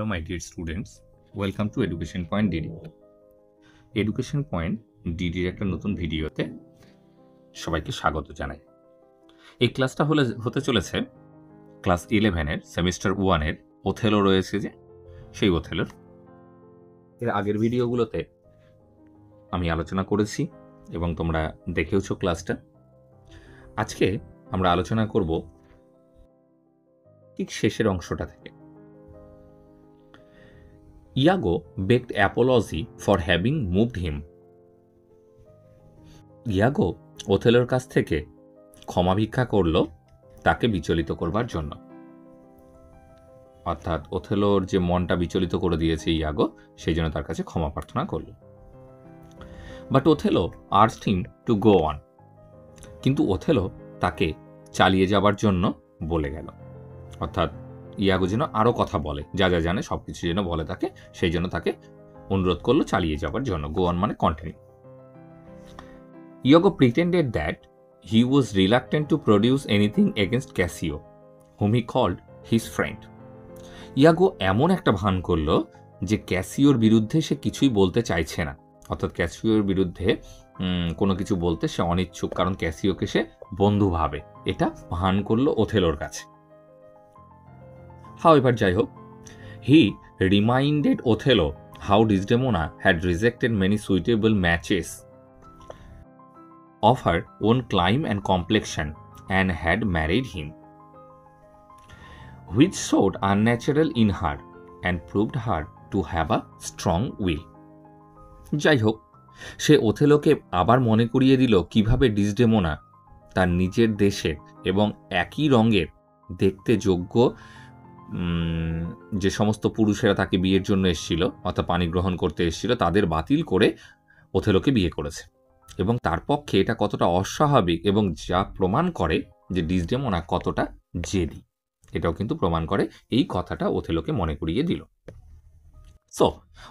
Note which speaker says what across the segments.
Speaker 1: my dear students, welcome to Education Point DD. Education Point DD এর একটা নতুন ভিডিওতে সবাইকে স্বাগত জানাই। এই ক্লাসটা হতে চলেছে ক্লাস 11 এর সেমিস্টার 1 এর ওথেলো রয়েছে যে সেই ওথেলোর। এর আগের ভিডিওগুলোতে আমি আলোচনা করেছি এবং তোমরা দেখেওছো ক্লাসটা। আজকে আমরা আলোচনা করব ঠিক শেষের অংশটা থেকে। ইয়াগো begged apology for having moved him. ইয়াগো ওথেলোর কাছ থেকে ক্ষমা ভিক্ষা করল তাকে বিচলিত করবার জন্য, অর্থাৎ ওথেলোর যে মনটা বিচলিত করে দিয়েছে ইয়াগো, সেই জন্য তার কাছে ক্ষমা প্রার্থনা করল। But Othello asked him to go on. কিন্তু ওথেলো তাকে চালিয়ে যাবার জন্য বলে গেল, অর্থাৎ ইয়াগো যেন আরও কথা বলে, যা যা জানে সব কিছু যেন বলে তাকে, সেই জন্য তাকে অনুরোধ করলো চালিয়ে যাবার জন্য। গো অন মানে continue. Iago pretended that he was reluctant to produce anything against Cassio, hmm he called his friend. Iago এমন একটা ভান করলো যে ক্যাসিওর বিরুদ্ধে সে কিছুই বলতে চাইছে না, অর্থাৎ ক্যাসিওর বিরুদ্ধে কোনো কিছু বলতে সে অনিচ্ছুক, কারণ ক্যাসিওকে সে বন্ধু ভাবে। এটা ভান করলো ওথেলোর কাছে। However, যাই হোক, he reminded Othello how Desdemona had rejected many suitable matches of her own clime and complexion and had married him, which showed unnatural in her and proved her to have a strong will. যাই হোক, সে ওথেলোকে আবার মনে করিয়ে দিল কিভাবে ডিসডেমোনা তার নিজের দেশের এবং একই রঙের দেখতে যোগ্য যে সমস্ত পুরুষেরা তাকে বিয়ের জন্য এসেছিল, অর্থাৎ পানি গ্রহণ করতে এসেছিল, তাদের বাতিল করে ওথেলোকে বিয়ে করেছে। এবং তার পক্ষে এটা কতটা অস্বাভাবিক, এবং যা প্রমাণ করে যে ডিসডেমোনা কতটা জেদি, এটাও কিন্তু প্রমাণ করে এই কথাটা ওথেলোকে মনে করিয়ে দিল। So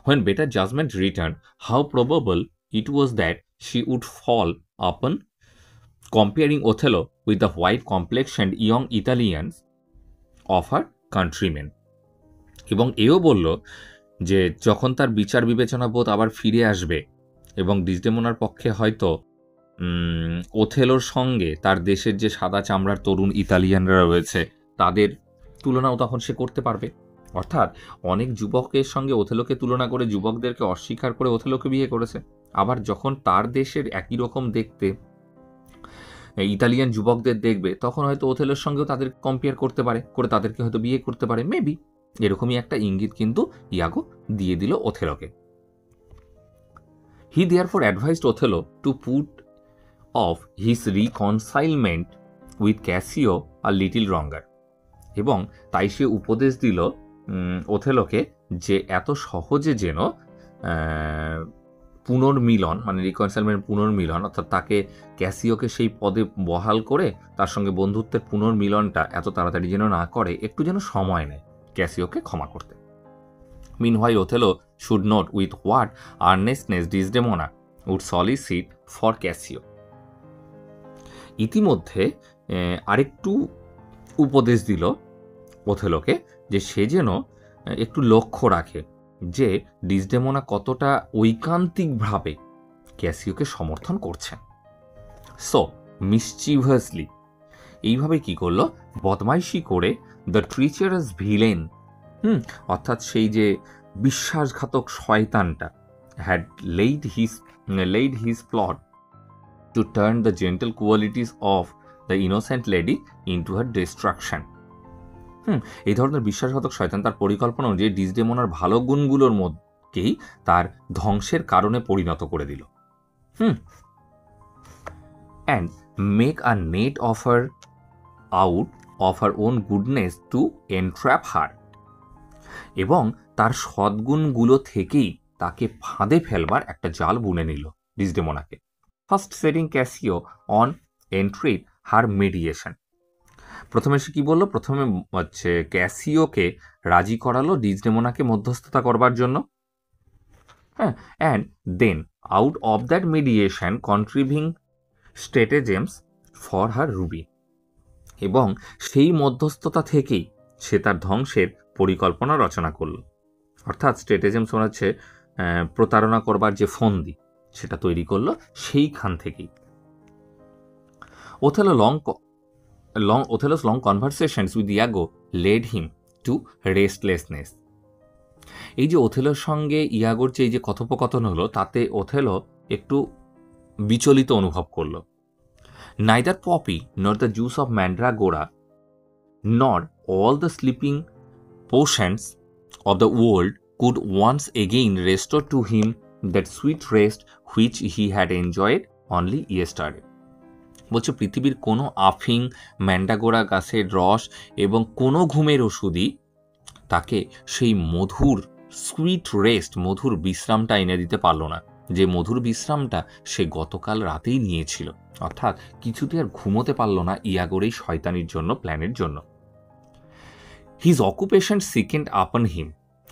Speaker 1: when better judgment returned, how probable it was that she would fall upon comparing Othello with the white complexioned young Italians of her countryman. এবং এও বলল যে যখন তার বিচার বিবেচনা বোধ আবার ফিরে আসবে এবং ডিসডেমোনার পক্ষে হয়তো ওথেলোর সঙ্গে তার দেশের যে সাদা চামড়ার তরুণ ইতালিয়ানরা রয়েছে তাদের তুলনাও তখন সে করতে পারবে। অর্থাৎ অনেক যুবকের সঙ্গে ওথেলোকে তুলনা করে যুবকদেরকে অস্বীকার করে ওথেলোকে বিয়ে করেছে। আবার যখন তার দেশের একই রকম দেখতে ইতালিয়ান যুবকদের দেখবে, তখন হয়তো ওথেলোর সঙ্গেও তাদের কম্পেয়ার করতে পারে, করে তাদেরকে হয়তো বিয়ে করতে পারে, মেবি। এরকমই একটা ইঙ্গিত কিন্তু ইয়াগো দিয়ে দিল ওথেলোকে। He therefore advised Othello to put off his reconciliation with Cassio a little longer. এবং তাই সে উপদেশ দিল ওথেলোকে যে এত সহজে যেন পুনর্মিলন, মানে রিকনসাইলমেন্ট পুনর্মিলন, অর্থাৎ তাকে ক্যাসিওকে সেই পদে বহাল করে তার সঙ্গে বন্ধুত্বের পুনর্মিলনটা এত তাড়াতাড়ি যেন না করে, একটু যেন সময় নেয় ক্যাসিওকে ক্ষমা করতে। Meanwhile Othello should note with what earnestness Desdemona would solicit for Cassio. ইতিমধ্যে আরেকটু উপদেশ দিল ওথেলোকে যে সে যেন একটু লক্ষ্য রাখে যে ডিসডেমোনা কতটা ঐকান্তিকভাবে ক্যাসিওকে সমর্থন করছেন। সো মিসচিভাসলি, এইভাবে কি করলো, বদমাইশি করে দ্য ট্রিচারাস ভিলেন, অর্থাৎ সেই যে বিশ্বাসঘাতক শয়তানটা, had laid his plot to turn the gentle qualities of the innocent lady into her destruction. এই ধরনের বিশ্বাসঘাতক শয়তান তার পরিকল্পনা অনুযায়ী ডিসডেমোনার ভালো গুণগুলোর মধ্যেই তার ধ্বংসের কারণে পরিণত করে দিল। And make a net offer out of her own goodness to entrap her. এবং তার সদ্গুণগুলো থেকেই তাকে ফাঁদে ফেলবার একটা জাল বুনে নিল ডিসডেমোনাকে। First setting Cassio on entreat her mediation. প্রথমে সে কি বললো, প্রথমে হচ্ছে ক্যাসিওকে রাজি করালো ডিসডেমোনাকে মধ্যস্থতা করবার জন্য। And then out of that mediation contriving stratagems for her ruby. এবং সেই মধ্যস্থতা থেকেই সে তার ধ্বংসের পরিকল্পনা রচনা করল। অর্থাৎ স্ট্র্যাটেজেমস মানে হচ্ছে প্রতারণা করবার যে ফন্দি সেটা তৈরি করলো সেইখান থেকেই। Othello's long conversations with Iago led him to restlessness. এই যে ওথেলোর সঙ্গে ইয়াগোর যে কথোপকথন হলো তাতে ওথেলো একটু বিচলিত অনুভব করলো। Neither Poppy nor the juice of mandragora nor all the sleeping potions of the world could once again restore to him that sweet rest which he had enjoyed only yesterday. বলছে পৃথিবীর কোনো আফিং, ম্যান্ডাগোরা গাছের রস এবং কোনো ঘুমের ওষুধই তাকে সেই মধুর সুইট রেস্ট, মধুর বিশ্রামটা এনে দিতে পারল না, যে মধুর বিশ্রামটা সে গতকাল রাতেই নিয়েছিল। অর্থাৎ কিছুতে আর ঘুমোতে পারল না ইয়াগোর এই শয়তানির জন্য, প্ল্যানের জন্য। হিজ অকুপেশন সিকেন্ড আপন হিম,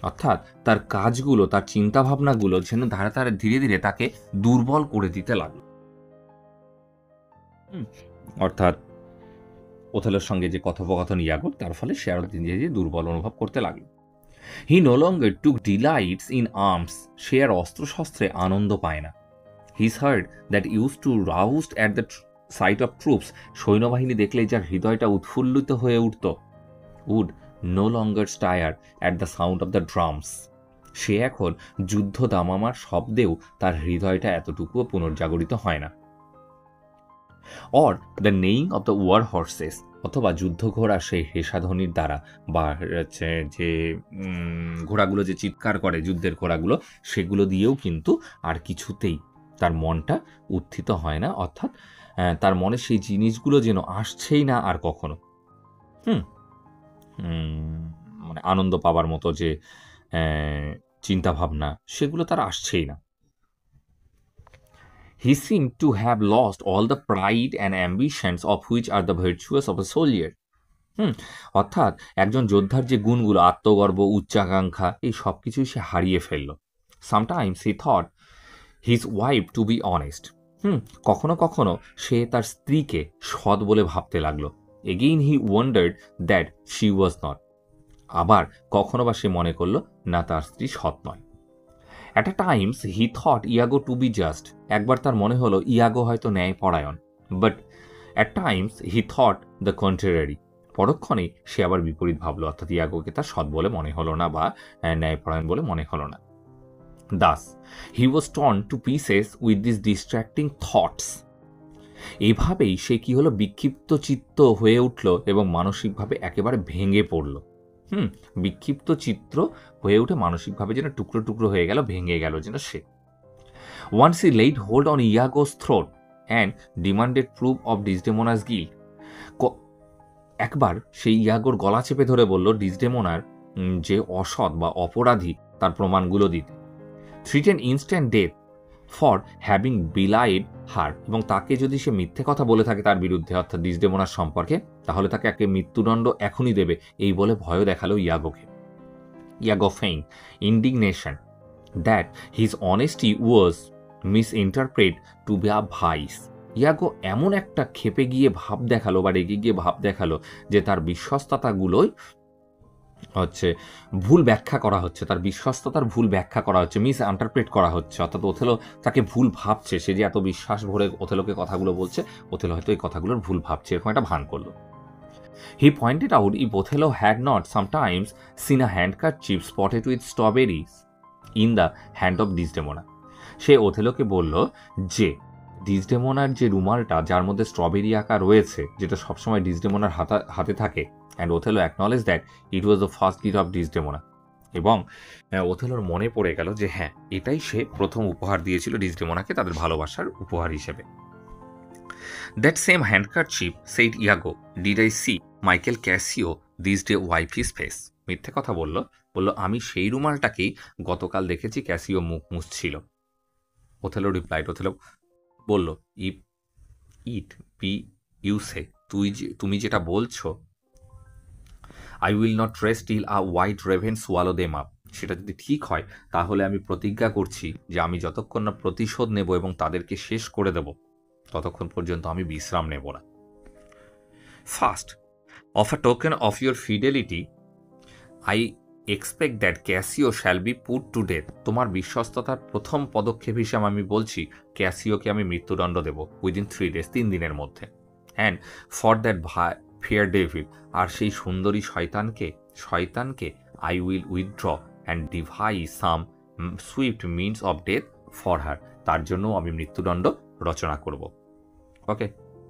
Speaker 1: অর্থাৎ তার কাজগুলো, তার চিন্তাভাবনাগুলো যেন ধারে ধারে ধীরে ধীরে তাকে দুর্বল করে দিতে লাগলো। অর্থাৎ ওথেলোর সঙ্গে যে কথোপকথন ইয়াগোর, তার ফলে সে আরো ধীরে ধীরে দুর্বল অনুভব করতে লাগলো। He no longer took delights in arms, সে আর অস্ত্রশস্ত্রে আনন্দ পায় না। His heart that use to roused at the sight of troops, সৈন্যবাহিনী দেখলে যার হৃদয়টা উৎফুল্লিত হয়ে উঠত, would no longer stir at the sound of the drums, সে এখন যুদ্ধ দামামার শব্দেও তার হৃদয়টা এতটুকুও পুনর্জাগরিত হয় না। Or the naming of the war horses, অথবা যুদ্ধ ঘোড়া সেই হেসাধ্বনির দ্বারা, বা যে ঘোড়াগুলো যে চিৎকার করে, যুদ্ধের ঘোড়াগুলো, সেগুলো দিয়েও কিন্তু আর কিছুতেই তার মনটা উত্থিত হয় না। অর্থাৎ তার মনে সেই জিনিসগুলো যেন আসছেই না আর কখনো। মানে আনন্দ পাবার মতো যে চিন্তাভাবনা, সেগুলো তার আসছেই না। He seemed to have lost all the pride and ambitions of which are the virtues of a soldier. অর্থাৎ একজন যোদ্ধার যে গুণগুলো, আত্মগর্ব, উচ্চাকাঙ্ক্ষা, এই সব কিছুই সে হারিয়ে ফেলল। Sometimes he thought his wife to be honest. কখনো কখনো সে তার স্ত্রীকে সৎ বলে ভাবতে লাগলো। Again he wondered that she was not. আবার কখনো বা সে মনে করলো না, তার স্ত্রী সৎ নয়। At a times he thought Iago to be just. একবার তার মনে হলো ইয়াগো হয়তো ন্যায়পরায়ণ। But at times he thought the contrary. পরক্ষণে সে আবার বিপরীত ভাবলো, অর্থাৎ ইয়াগোকে তার সৎ বলে মনে হলো না বা ন্যায়পরায়ণ বলে মনে হলো না। Thus he was torn to pieces with these distracting thoughts. এভাবেই সে কি হলো, বিক্ষিপ্ত চিত্ত হয়ে উঠল এবং মানসিকভাবে একেবারে ভেঙে পড়ল। বিক্ষিপ্ত চিত্র হয়ে উঠে মানসিকভাবে যেন টুকরো টুকরো হয়ে গেল, ভেঙে গেল যেন সে। Once he laid hold on Iago's throat and demanded proof of Desdemona's guilt. একবার সেই ইয়াগোর গলা চেপে ধরে বলল ডিসডেমোনার যে অসৎ বা অপরাধী তার প্রমাণগুলো দিতে। threatened instant death for having belied her, এবং তাকে যদি সে মিথ্যে কথা বলে থাকে তার বিরুদ্ধে, অর্থাৎ ডিসডেমোনার সম্পর্কে, তাহলে তাকে একে মৃত্যুদণ্ড এখনই দেবে, এই বলে ভয়ও দেখালো ইয়াগোকে। Iago feigned indignation that his honesty was misinterpreted to be a vice. ইয়াগো এমন একটা ক্ষেপে গিয়ে ভাব দেখালো বা রেগে গিয়ে ভাব দেখালো যে তার বিশ্বস্ততাগুলোই হচ্ছে ভুল ব্যাখ্যা করা হচ্ছে, তার বিশ্বস্ততার ভুল ব্যাখ্যা করা হচ্ছে, মিস ইন্টারপ্রেট করা হচ্ছে। অর্থাৎ ওথেলো তাকে ভুল ভাবছে, সে যে এত বিশ্বাস ভরে ওথেলোকে কথাগুলো বলছে, ওথেলো হয়তো এই কথাগুলোর ভুল ভাবছে, এরকম একটা ভান করলো। He pointed out if Othello had not sometimes seen a handkerchief spotted with strawberries in the hand of Desdemona. সে ওথেলোকে বলল যে ডিসডেমোনার যে রুমালটা যার মধ্যে স্ট্রবেরি আঁকা রয়েছে, যেটা সবসময় ডিসডেমোনার হাতে থাকে, and Othello acknowledge that it was the first gift of Desdemona. এবং ওথেলোর মনে পড়ে গেল যে হ্যাঁ, এটাই সে প্রথম উপহার দিয়েছিল ডিসডেমোনাকে তাদের ভালোবাসার উপহার হিসেবে। That same handkerchief, said Iago, did I see Michael Cassio this day wipe his face? মিথ্যে কথা বলল, আমি সেই রুমালটাকেই গতকাল দেখেছি ক্যাসিও মুখ মুছছিল। ওথেলো রিপ্লাইড, ওথেলো বলল, ইফ ইট বি ইউ সে, তুমি যেটা বলছো, I will not rest till a white Raven swallow them up, সেটা যদি ঠিক হয় তাহলে আমি প্রতিজ্ঞা করছি যে আমি যতক্ষণ না প্রতিশোধ নেব এবং তাদেরকে শেষ করে দেব, ততক্ষণ পর্যন্ত আমি বিশ্রাম নেব না। First, of a token of your fidelity, I expect that Casio shall be put to death. তোমার বিশ্বস্ততার প্রথম পদক্ষেপ হিসাবে আমি বলছি ক্যাসিওকে আমি মৃত্যুদণ্ড দেব উইদিন 3 days, 3 দিনের মধ্যে। And for that fair devil, আর সেই সুন্দরী শয়তানকে I will withdraw and devise some swift means of death for her, তার জন্য আমি মৃত্যুদণ্ড রচনা করব। ওকে,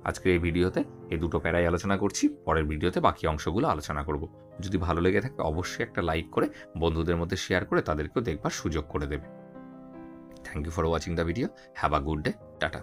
Speaker 1: আজকের এই ভিডিওতে এই দুটো প্যারাই আলোচনা করছি, পরের ভিডিওতে বাকি অংশগুলো আলোচনা করব। যদি ভালো লেগে থাকে অবশ্যই একটা লাইক করে বন্ধুদের মধ্যে শেয়ার করে তাদেরকেও দেখবার সুযোগ করে দেবে। Thank you for watching the video. Have a good day. Tata.